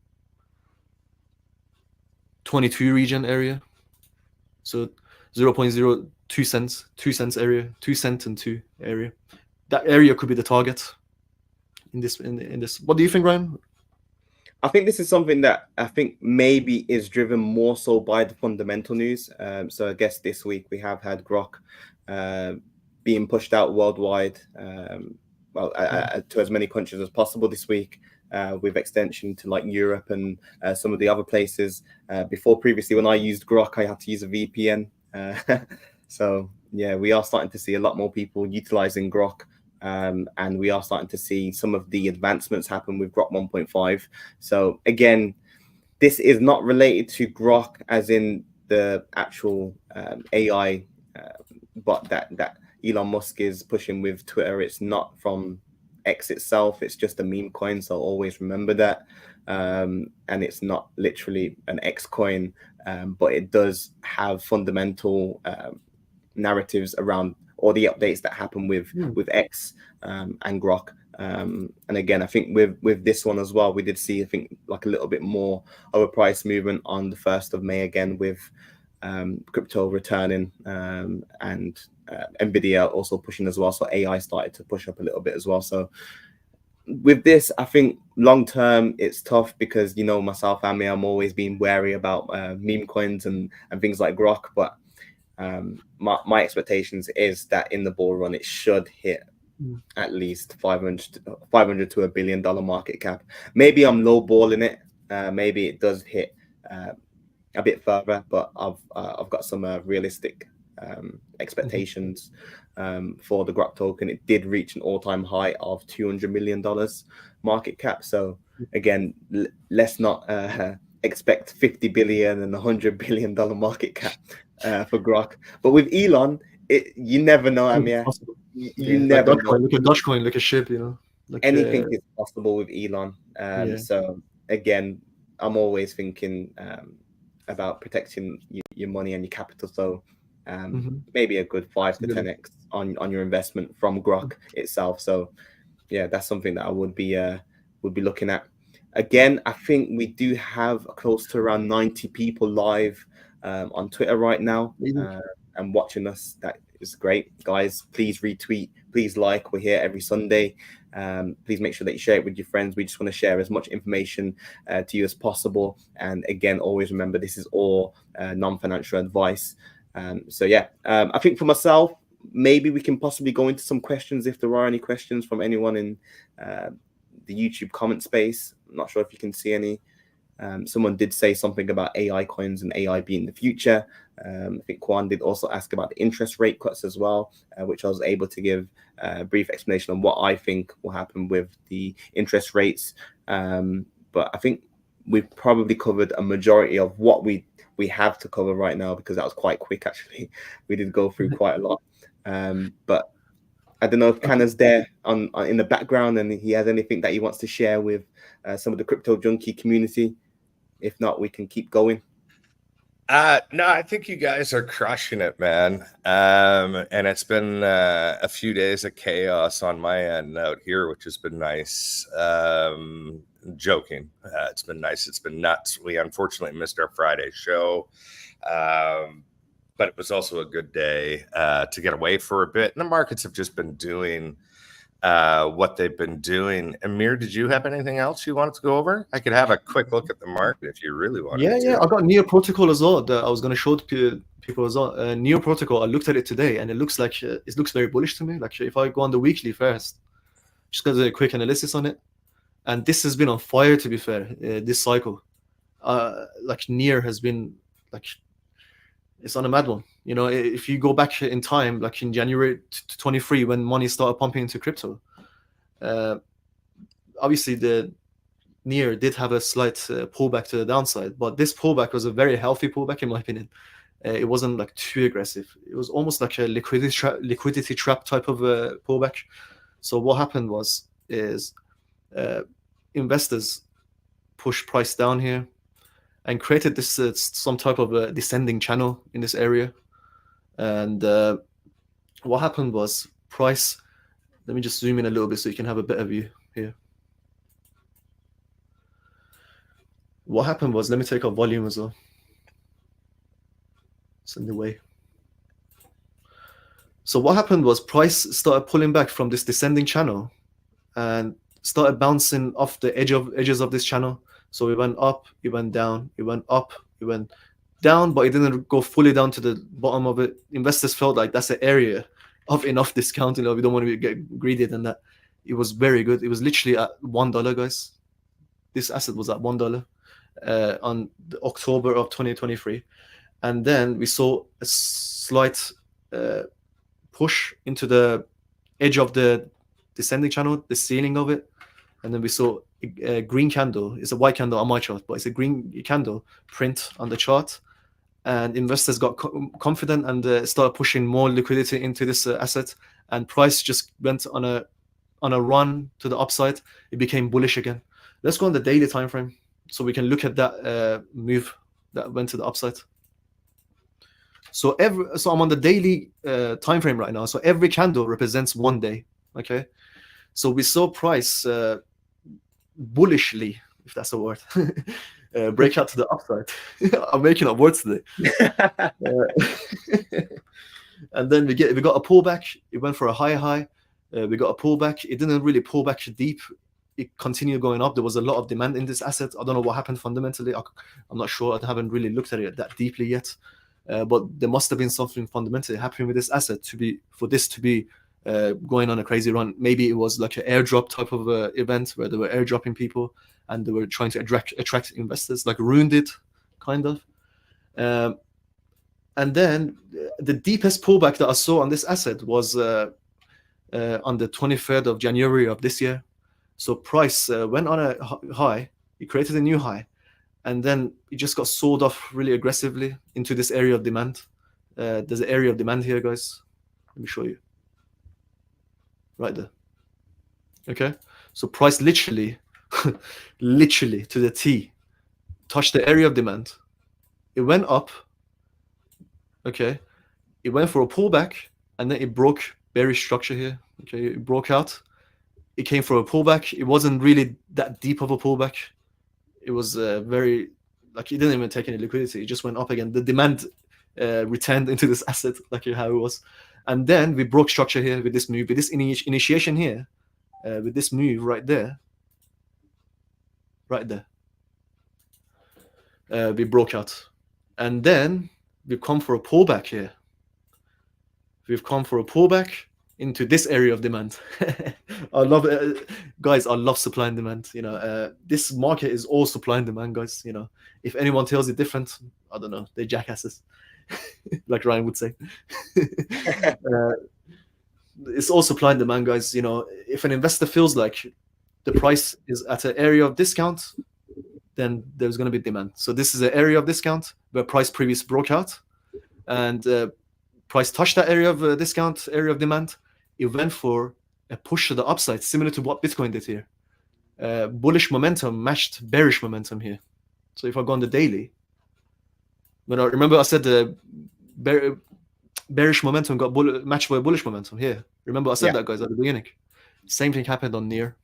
22 region area. So 0.02 cents, 2 cents area, 2 cent and 2 area. That area could be the target in this. What do you think, Ryan? I think this is something that I think maybe is driven more so by the fundamental news. So I guess this week we have had Grok being pushed out worldwide, to as many countries as possible this week, with extension to like Europe and some of the other places. Before, previously, when I used Grok, I had to use a VPN. So yeah, we are starting to see a lot more people utilizing Grok. And we are starting to see some of the advancements happen with Grok 1.5. So again, this is not related to Grok as in the actual AI bot that Elon Musk is pushing with Twitter. It's not from X itself. It's just a meme coin. So always remember that. And it's not literally an X coin, but it does have fundamental narratives around all the updates that happen with X and Grok. And again, I think with this one as well, we did see, I think, like a little bit more of a price movement on the 1st of May again, with crypto returning and Nvidia also pushing as well. So AI started to push up a little bit as well. So with this, I think long term it's tough because, myself, I'm always being wary about meme coins and things like Grok. But my expectations is that in the bull run it should hit at least 500 to $1 billion market cap. Maybe I'm low balling it. Maybe it does hit a bit further, but I've got some realistic expectations for the Grok token. It did reach an all-time high of $200 million market cap. So again, let's not expect 50 billion and $100 billion market cap for Grok. But with Elon, you never know, Amir. You never know. Look at Dogecoin, like a ship, Like, anything is possible with Elon. So again, I'm always thinking about protecting your money and your capital. So maybe a good 5 to 10x on your investment from Grok itself. So yeah, that's something that I would be looking at. Again, I think we do have close to around 90 people live on Twitter right now and watching us. That is great, guys. Please retweet, please like. We're here every Sunday. Please make sure that you share it with your friends. We just want to share as much information to you as possible. And again, always remember, this is all non-financial advice. So yeah, I think for myself, maybe we can possibly go into some questions if there are any questions from anyone in the YouTube comment space. I'm not sure if you can see any. Someone did say something about AI coins and AI being the future. I think Kwan did also ask about the interest rate cuts as well, which I was able to give a brief explanation on what I think will happen with the interest rates. But I think we've probably covered a majority of what we have to cover right now, because that was quite quick, actually. We did go through quite a lot. But I don't know if Kanna's there on in the background and he has anything that he wants to share with some of the crypto junkie community. If not, we can keep going. No, I think you guys are crushing it, man. And it's been a few days of chaos on my end out here, which has been nice. Joking. It's been nice. It's been nuts. We unfortunately missed our Friday show. But it was also a good day to get away for a bit. And the markets have just been doing what they've been doing. Amir, did you have anything else you wanted to go over? I could have a quick look at the market if you really wanted to. Yeah, I got Neo Protocol as well that I was going to show people as well. Neo Protocol, I looked at it today and it looks like it looks very bullish to me. Like if I go on the weekly first, just going to do a quick analysis on it. And this has been on fire, to be fair, this cycle. Like Neo has been like, it's on a mad one. If you go back in time, like in January 23, when money started pumping into crypto, obviously the Neo did have a slight pullback to the downside, but this pullback was a very healthy pullback in my opinion. It wasn't like too aggressive. It was almost like a liquidity trap type of pullback. So what happened is investors pushed price down here and created this some type of a descending channel in this area. And what happened was price. Let me just zoom in a little bit so you can have a better view here. What happened was, let me take our volume as well. It's in the way. So what happened was price started pulling back from this descending channel and started bouncing off the edges of this channel. So it went up, it went down, it went up, it went down, but it didn't go fully down to the bottom of it. Investors felt like that's an area of enough discount. We don't want to get greedy than that. It was very good. It was literally at $1, guys. This asset was at $1 on October of 2023. And then we saw a slight push into the edge of the descending channel, the ceiling of it. And then we saw a green candle. It's a white candle on my chart, but it's a green candle print on the chart. And investors got confident and started pushing more liquidity into this asset. And price just went on a run to the upside. It became bullish again. Let's go on the daily time frame so we can look at that move that went to the upside. So I'm on the daily time frame right now. So every candle represents 1 day. Okay. So we saw price bullishly, if that's a word, break out to the upside. I'm making up words today. And then we got a pullback. It went for a high. We got a pullback. It didn't really pull back deep. It continued going up. There was a lot of demand in this asset. I don't know what happened fundamentally. I'm not sure. I haven't really looked at it that deeply yet. But there must have been something fundamentally happening with this asset for this to be going on a crazy run. Maybe it was like an airdrop type of event where they were airdropping people and they were trying to attract investors, like ruined it, kind of. And then the deepest pullback that I saw on this asset was on the 23rd of January of this year. So price went on a high. It created a new high. And then it just got sold off really aggressively into this area of demand. There's an area of demand here, guys. Let me show you. Right there. Okay. So price literally to the T, touched the area of demand. It went up. Okay. It went for a pullback and then it broke bearish structure here. Okay. It broke out. It came for a pullback. It wasn't really that deep of a pullback. It was very, like, it didn't even take any liquidity. It just went up again. The demand returned into this asset, like how it was. And then we broke structure here with this move, with this initiation here, with this move right there. We broke out. And then we've come for a pullback here. We've come for a pullback into this area of demand. I love it, guys. I love supply and demand. This market is all supply and demand, guys. If anyone tells you different, I don't know, they're jackasses, like Ryan would say. It's all supply and demand, guys. If an investor feels like the price is at an area of discount, then there's going to be demand. So this is an area of discount where price previously broke out, and price touched that area of discount, area of demand. It went for a push to the upside, similar to what Bitcoin did here. Bullish momentum matched bearish momentum here. So if I go on the daily, when I remember I said the bearish momentum got matched by bullish momentum here. Remember I said that, guys, at the beginning. Same thing happened on near.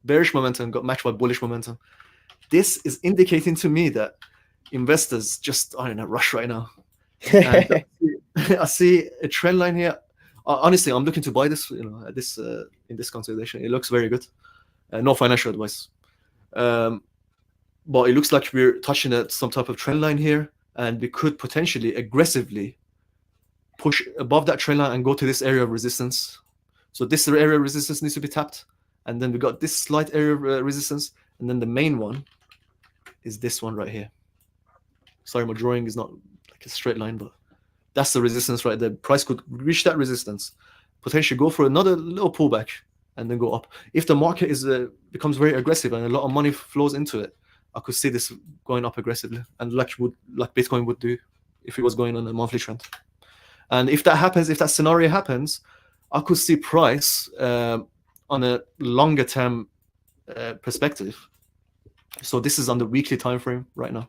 Bearish momentum got matched by bullish momentum. This is indicating to me that investors just are in a rush right now. And I see a trend line here. Honestly, I'm looking to buy this, at this in this consolidation. It looks very good. No financial advice, but it looks like we're touching at some type of trend line here, and we could potentially aggressively push above that trend line and go to this area of resistance. So this area of resistance needs to be tapped, and then we got this slight area of resistance, and then the main one is this one right here. Sorry, my drawing is not like a straight line, but that's the resistance right there. Price could reach that resistance, potentially go for another little pullback, and then go up. If the market becomes very aggressive and a lot of money flows into it, I could see this going up aggressively, and like Bitcoin would do if it was going on a monthly trend. And if that happens, if that scenario happens, I could see price on a longer term perspective. So this is on the weekly time frame right now.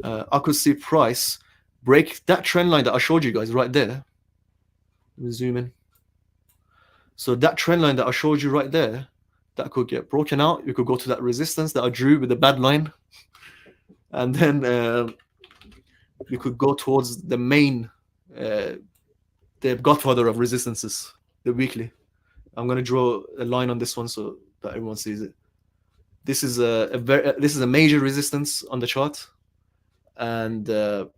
I could see price break that trend line that I showed you guys right there. Let me zoom in. So that trend line that I showed you right there, that could get broken out. You could go to that resistance that I drew with the bad line, and then we could go towards the main, the godfather of resistances, the weekly. I'm gonna draw a line on this one so that everyone sees it. This is this is a major resistance on the chart, and it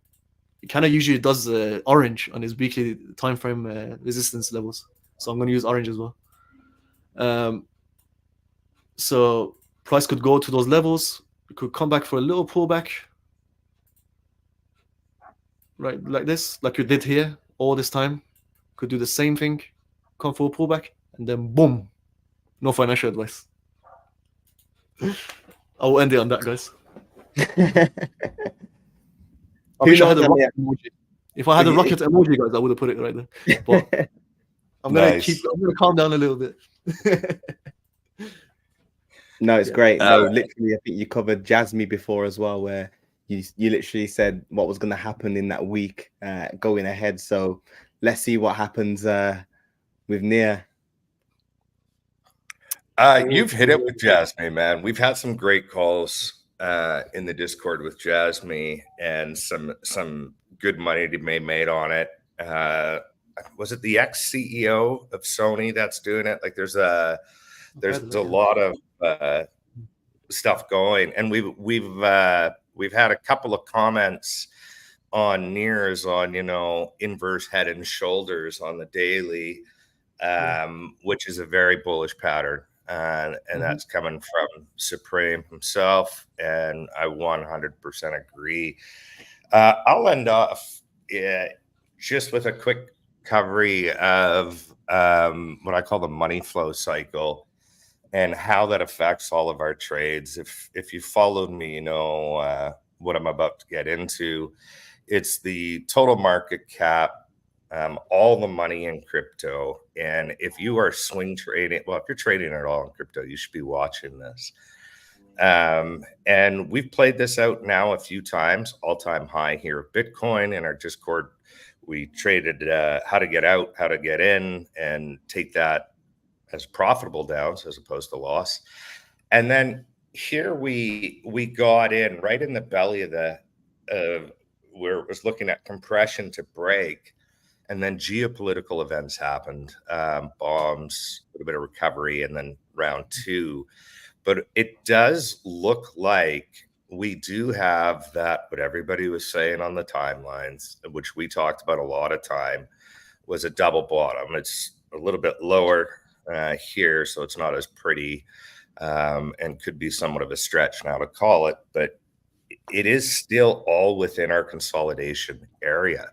kind of usually does orange on his weekly time frame resistance levels. So I'm gonna use orange as well. So price could go to those levels. It could come back for a little pullback, right, like this, like you did here all this time. Could do the same thing, come for a pullback, and then boom. No financial advice. I will end it on that, guys. I wish I had a rocket emoji. If I had a rocket emoji, guys, I would have put it right there. But I'm gonna calm down a little bit. No, it's great. No, literally, I think you covered Jasmine before as well, where you literally said what was going to happen in that week going ahead. So let's see what happens with Nia. You've hit it with Jasmine, man. We've had some great calls in the Discord with Jasmine, and some good money to be made on it. Was it the ex-CEO of Sony that's doing it? Like there's a lot of stuff going, and we've had a couple of comments on Nears on inverse head and shoulders on the daily, which is a very bullish pattern, and that's coming from Supreme himself, and I 100% agree. I'll end off just with a quick coverage of what I call the money flow cycle and how that affects all of our trades. If you followed me, you know what I'm about to get into. It's the total market cap, all the money in crypto. And if you are swing trading, well, if you're trading at all in crypto, you should be watching this. And we've played this out now a few times, all-time high here of Bitcoin in our Discord. We traded how to get out, how to get in, and take that as profitable downs as opposed to loss. And then here we got in right in the belly of the where it was looking at compression to break, and then geopolitical events happened, bombs, a little bit of recovery, and then round two. But it does look like we do have that, what everybody was saying on the timelines, which we talked about a lot of time, was a double bottom. It's a little bit lower here, so it's not as pretty, and could be somewhat of a stretch now to call it, but it is still all within our consolidation area.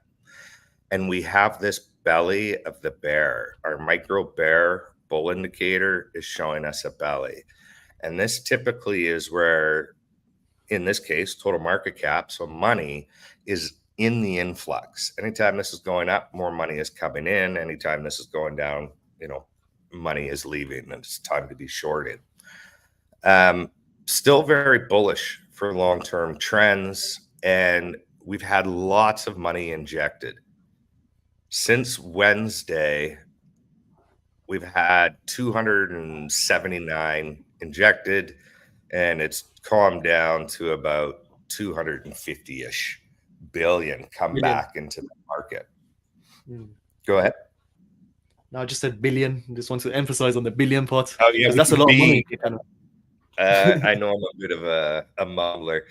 And we have this belly of the bear. Our micro bear bull indicator is showing us a belly. And this typically is where, in this case, total market cap, so money, is in the influx. Anytime this is going up, more money is coming in. Anytime this is going down, money is leaving, and it's time to be shorted. Still very bullish for long-term trends, and we've had lots of money injected. Since Wednesday, we've had 279 injected, and it's calmed down to about 250-ish billion back into the market. Go ahead. No, I just said billion. Just want to emphasize on the billion part. Oh yeah, that's a lot of money. I know I'm a bit of a mumbler.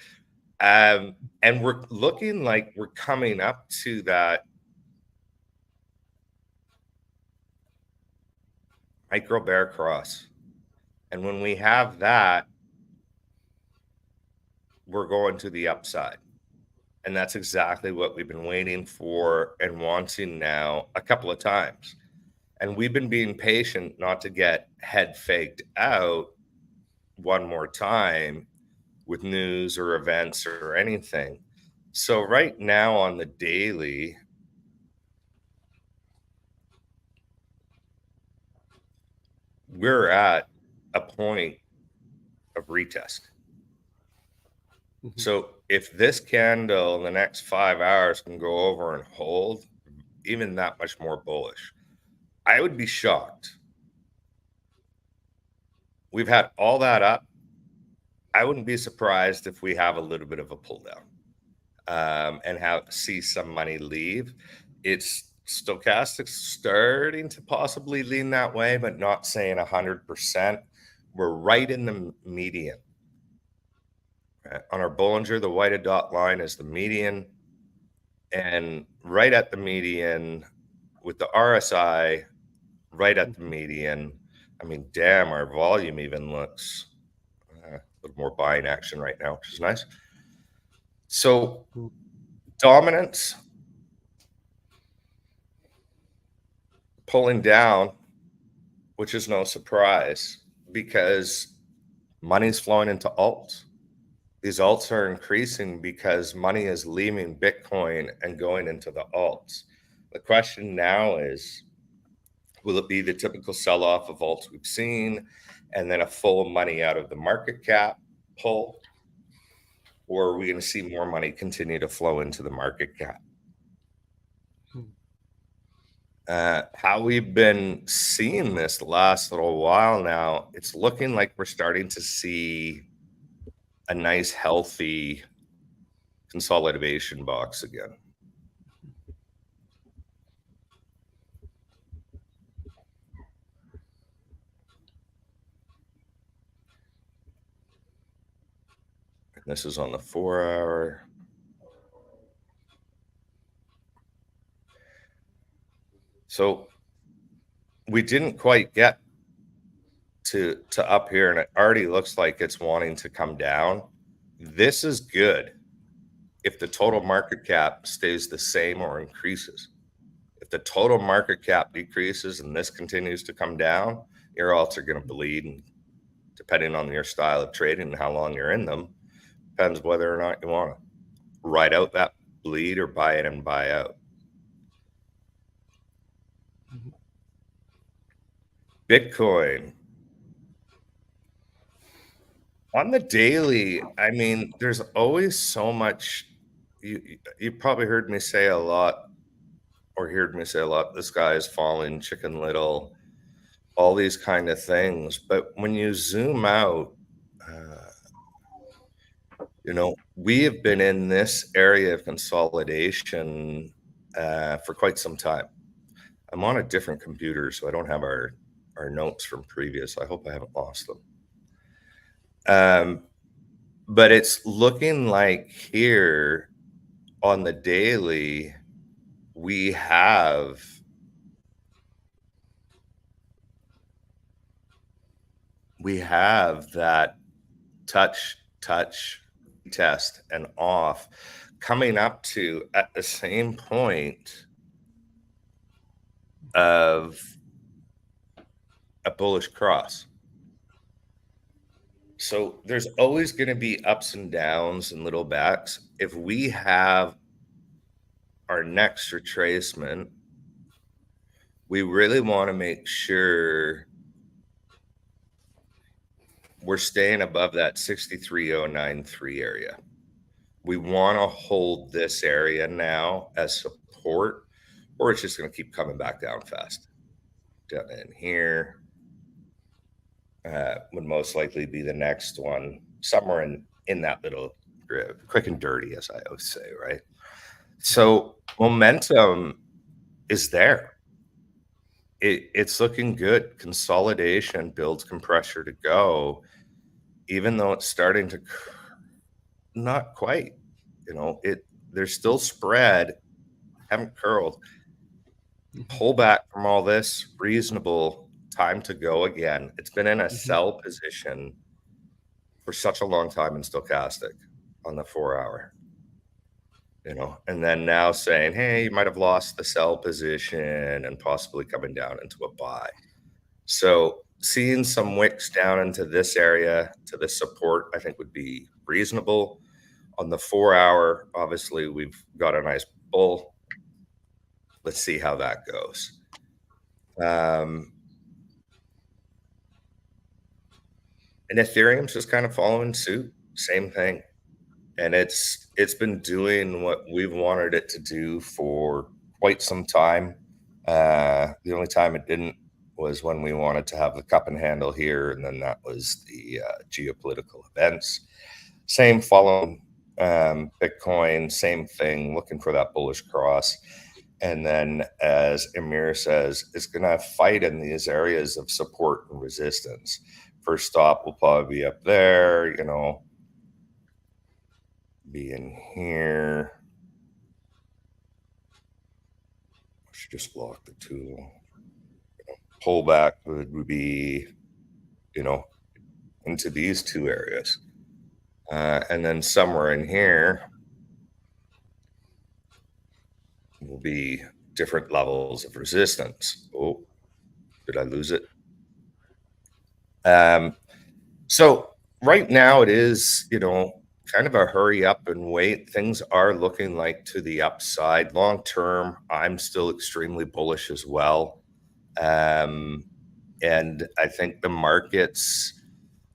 And we're looking like we're coming up to that micro bear cross. And when we have that, we're going to the upside. And that's exactly what we've been waiting for and wanting now a couple of times. And we've been being patient not to get head faked out one more time with news or events or anything. So right now on the daily, we're at a point of retest. So if this candle in the next 5 hours can go over and hold, even that much more bullish, I would be shocked. We've had all that up. I wouldn't be surprised if we have a little bit of a pull down and see some money leave. It's stochastic starting to possibly lean that way, but not saying 100%. We're right in the median. On our Bollinger, the whited dot line is the median. And right at the median with the RSI, right at the median. I mean, damn, our volume even looks a little more buying action right now, which is nice. So dominance, pulling down, which is no surprise because money's flowing into alts. These alts are increasing because money is leaving Bitcoin and going into the alts. The question now is, will it be the typical sell-off of alts we've seen and then a full money out of the market cap pull? Or are we going to see more money continue to flow into the market cap? How we've been seeing this the last little while now, it's looking like we're starting to see a nice, healthy consolidation box again. And this is on the 4 hour. So we didn't quite get to up here, and it already looks like it's wanting to come down. This is good if the total market cap stays the same or increases. If the total market cap decreases and this continues to come down, your alts are going to bleed. And depending on your style of trading and how long you're in them, depends whether or not you want to ride out that bleed or buy it and buy out. Bitcoin. On the daily, I mean, there's always so much. You probably heard me say a lot, or heard me say a lot, this guy is falling, Chicken Little, all these kind of things. But when you zoom out, we have been in this area of consolidation for quite some time. I'm on a different computer, so I don't have our notes from previous. I hope I haven't lost them. But it's looking like here on the daily, we have that touch, test, and off coming up to at the same point of a bullish cross. So there's always going to be ups and downs and little backs. If we have our next retracement, we really want to make sure we're staying above that 63,093 area. We want to hold this area now as support, or it's just going to keep coming back down fast. Down in here would most likely be the next one, somewhere in that little grid, quick and dirty, as I always say, right? So momentum is there. It's looking good. Consolidation builds compressor to go, even though it's starting to not quite. There's still spread, haven't curled. Pull back from all this, reasonable, time to go again. It's been in a sell position for such a long time in stochastic on the 4 hour. And then now saying, hey, you might have lost the sell position and possibly coming down into a buy. So seeing some wicks down into this area to this support, I think would be reasonable. On the 4 hour, obviously, we've got a nice bull. Let's see how that goes. And Ethereum's just kind of following suit, same thing. And it's been doing what we've wanted it to do for quite some time. The only time it didn't was when we wanted to have the cup and handle here, and then that was the geopolitical events. Same following Bitcoin, same thing, looking for that bullish cross. And then, as Amir says, it's going to fight in these areas of support and resistance. First stop will probably be up there, be in here. I should just block the tool. Pullback would be, into these two areas. And then somewhere in here will be different levels of resistance. Oh, did I lose it? So right now it is, kind of a hurry up and wait. Things are looking like to the upside. Long term, I'm still extremely bullish as well. And I think the markets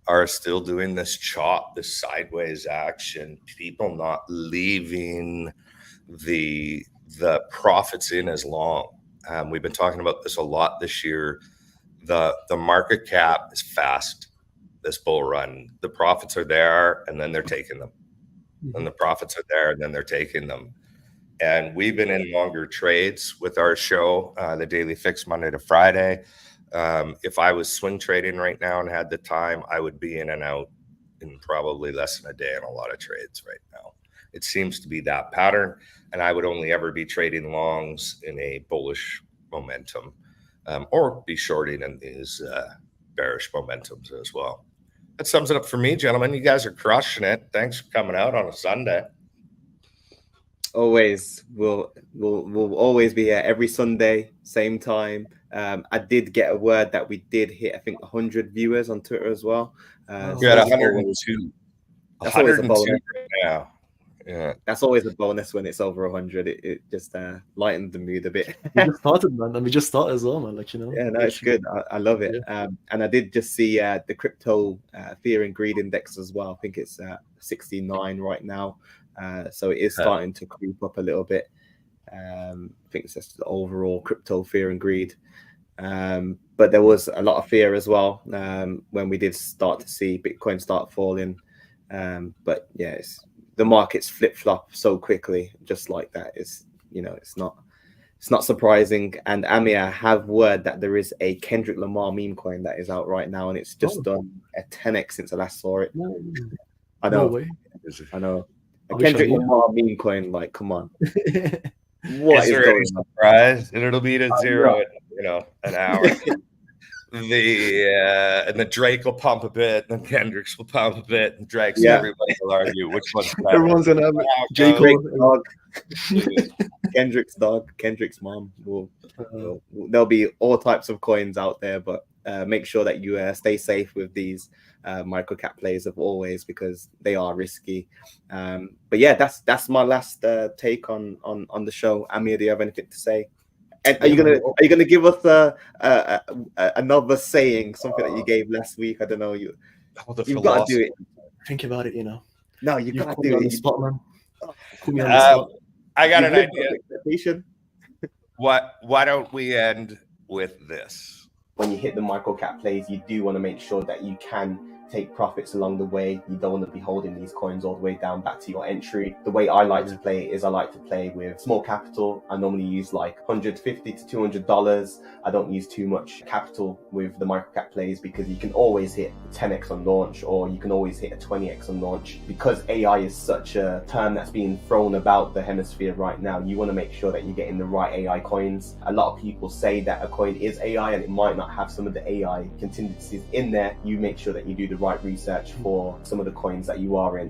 are still doing this chop, this sideways action, people not leaving the profits in as long. We've been talking about this a lot this year. The market cap is fast. This bull run, the profits are there, and then they're taking them. And the profits are there, and then they're taking them. And we've been in longer trades with our show, the Daily Fix, Monday to Friday. If I was swing trading right now and had the time, I would be in and out in probably less than a day in a lot of trades right now. It seems to be that pattern, and I would only ever be trading longs in a bullish momentum, or be shorting in these bearish momentums as well. That sums it up for me, gentlemen. You guys are crushing it. Thanks for coming out on a Sunday. Always. We'll always be here every Sunday, same time. I did get a word that we did hit, I think, 100 viewers on Twitter as well. We had 102. That's always a bonus. Right now. Yeah, that's always a bonus when it's over 100. It just lightened the mood a bit. We just started, man, and we just started as well, man. Yeah, no, it's good. I love it. Yeah. And I did just see the crypto fear and greed index as well. I think it's 69 right now. So it is starting to creep up a little bit. I think it's just the overall crypto fear and greed. But there was a lot of fear as well when we did start to see Bitcoin start falling. But yeah, the markets flip-flop so quickly, just like that. It's not surprising. And Amir, I have word that there is a Kendrick Lamar meme coin that is out right now, and it's just done a 10x since I last saw it. No. I know. No way. I know. A Kendrick Lamar meme coin, like, come on. What is going on? Surprise? And it'll be to zero in an hour. And the Drake will pump a bit, and Kendrick's will pump a bit, and Drake's everybody will argue which one's better. Everyone's gonna have Drake's dog, Kendrick's dog, Kendrick's mom. There'll be all types of coins out there, but make sure that you stay safe with these microcap plays of always, because they are risky. But yeah, that's my last take on the show. Amir, do you have anything to say? And are you gonna give us another saying, something that you gave last week? I don't know. You've got to do it. Think about it. No, you've got to do it. On the spot, man. Put me on the spot. I got an idea. Why don't we end with this? When you hit the microcap plays, you do want to make sure that you can take profits along the way. You don't want to be holding these coins all the way down back to your entry. The way I like to play is I like to play with small capital. I normally use like $150 to $200. I don't use too much capital with the microcap plays, because you can always hit 10x on launch, or you can always hit a 20x on launch. Because AI is such a term that's being thrown about the hemisphere right now, you want to make sure that you're getting the right AI coins. A lot of people say that a coin is AI and it might not have some of the AI contingencies in there. You make sure that you do the right research for some of the coins that you are in.